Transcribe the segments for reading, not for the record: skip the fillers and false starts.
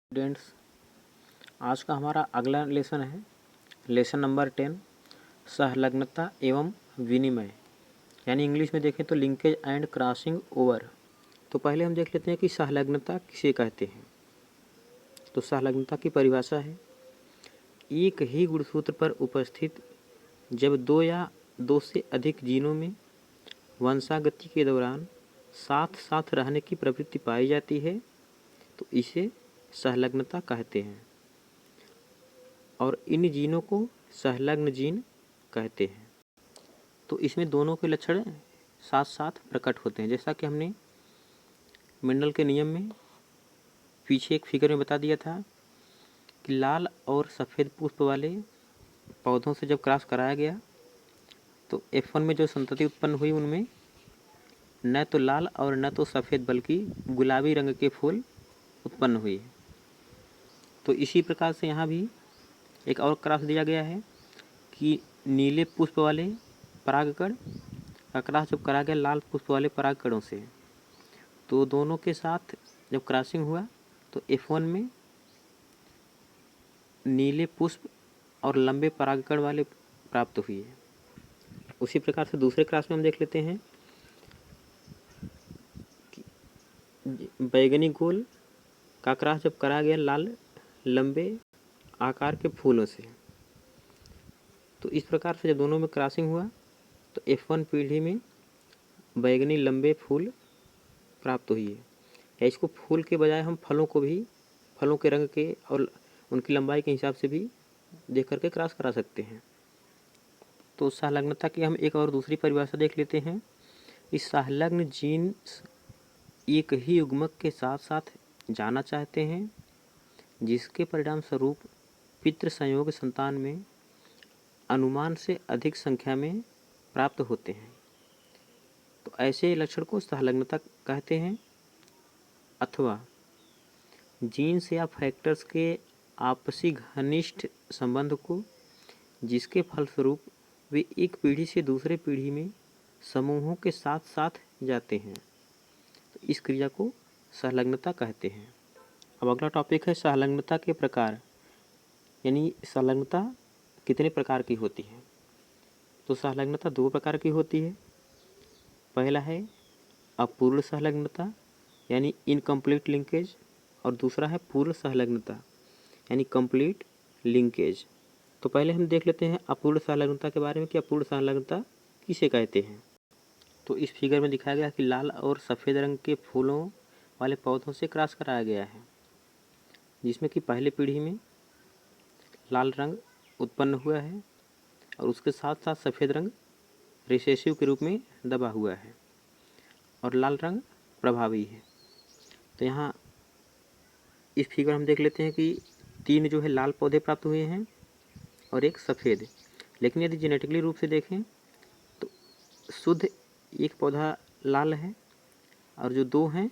Students, आज का हमारा अगला लेसन है लेसन नंबर 10 संलग्नता एवं विनिमय, यानी इंग्लिश में देखें तो लिंकेज एंड क्रॉसिंग ओवर। तो पहले हम देख लेते हैं कि संलग्नता किसे कहते हैं। तो संलग्नता की परिभाषा है एक ही गुणसूत्र पर उपस्थित जब दो या दो से अधिक जीनों में वंशागति के दौरान साथ साथ रहने की प्रवृत्ति पाई जाती है तो इसे संलग्नता कहते हैं और इन जीनों को संलग्न जीन कहते हैं। तो इसमें दोनों के लक्षण साथ साथ प्रकट होते हैं, जैसा कि हमने मेंडल के नियम में पीछे एक फिगर में बता दिया था कि लाल और सफ़ेद पुष्प वाले पौधों से जब क्रॉस कराया गया तो F1 में जो संतति उत्पन्न हुई उनमें न तो लाल और न तो सफ़ेद बल्कि गुलाबी रंग के फूल उत्पन्न हुए। तो इसी प्रकार से यहाँ भी एक और क्रॉस दिया गया है कि नीले पुष्प वाले परागकण का क्रॉस जब करा गया लाल पुष्प वाले परागकणों से, तो दोनों के साथ जब क्रॉसिंग हुआ तो F1 में नीले पुष्प और लंबे परागकण वाले प्राप्त हुए। उसी प्रकार से दूसरे क्रॉस में हम देख लेते हैं कि बैगनी गोल का क्रॉस जब करा गया लाल लंबे आकार के फूलों से, तो इस प्रकार से जब दोनों में क्रॉसिंग हुआ तो F1 पीढ़ी में बैगनी लंबे फूल प्राप्त हुई है। या इसको फूल के बजाय हम फलों को भी फलों के रंग के और उनकी लंबाई के हिसाब से भी देख करके क्रॉस करा सकते हैं। तो संलग्नता की हम एक और दूसरी परिभाषा देख लेते हैं। इस संलग्न जीन्स एक ही युग्मक के साथ साथ जाना चाहते हैं जिसके परिणाम स्वरूप पितृ संयोग संतान में अनुमान से अधिक संख्या में प्राप्त होते हैं। तो ऐसे लक्षण को संलग्नता कहते हैं। अथवा जीन्स या फैक्टर्स के आपसी घनिष्ठ संबंध को जिसके फलस्वरूप वे एक पीढ़ी से दूसरे पीढ़ी में समूहों के साथ साथ जाते हैं, तो इस क्रिया को संलग्नता कहते हैं। अब अगला टॉपिक है संलग्नता के प्रकार, यानी संलग्नता कितने प्रकार की होती है। तो संलग्नता दो प्रकार की होती है। पहला है अपूर्ण संलग्नता यानी इनकम्प्लीट लिंकेज, और दूसरा है पूर्ण संलग्नता यानी कंप्लीट लिंकेज। तो पहले हम देख लेते हैं अपूर्ण संलग्नता के बारे में कि अपूर्ण संलग्नता किसे कहते हैं। तो इस फिगर में दिखाया गया कि लाल और सफ़ेद रंग के फूलों वाले पौधों से क्रॉस कराया गया है, जिसमें कि पहले पीढ़ी में लाल रंग उत्पन्न हुआ है और उसके साथ साथ सफ़ेद रंग रिसेसिव के रूप में दबा हुआ है और लाल रंग प्रभावी है। तो यहाँ इस फिगर हम देख लेते हैं कि 3 जो है लाल पौधे प्राप्त हुए हैं और एक सफ़ेद। लेकिन यदि जेनेटिकली रूप से देखें तो शुद्ध एक पौधा लाल है और जो 2 हैं,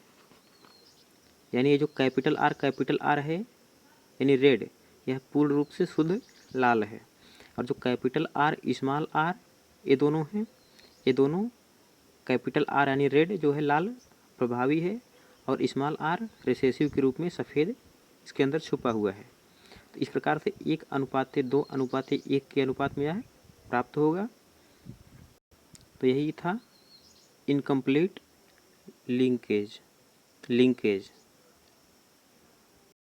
यानी ये जो कैपिटल आर है यानी रेड, यह पूर्ण रूप से शुद्ध लाल है। और जो कैपिटल आर स्मॉल आर ये दोनों हैं, ये दोनों कैपिटल आर यानी रेड जो है लाल प्रभावी है और स्मॉल आर रिसेसिव के रूप में सफ़ेद इसके अंदर छुपा हुआ है। तो इस प्रकार से 1:2:1 के अनुपात में यह प्राप्त होगा। तो यही था इनकम्प्लीट लिंकेज।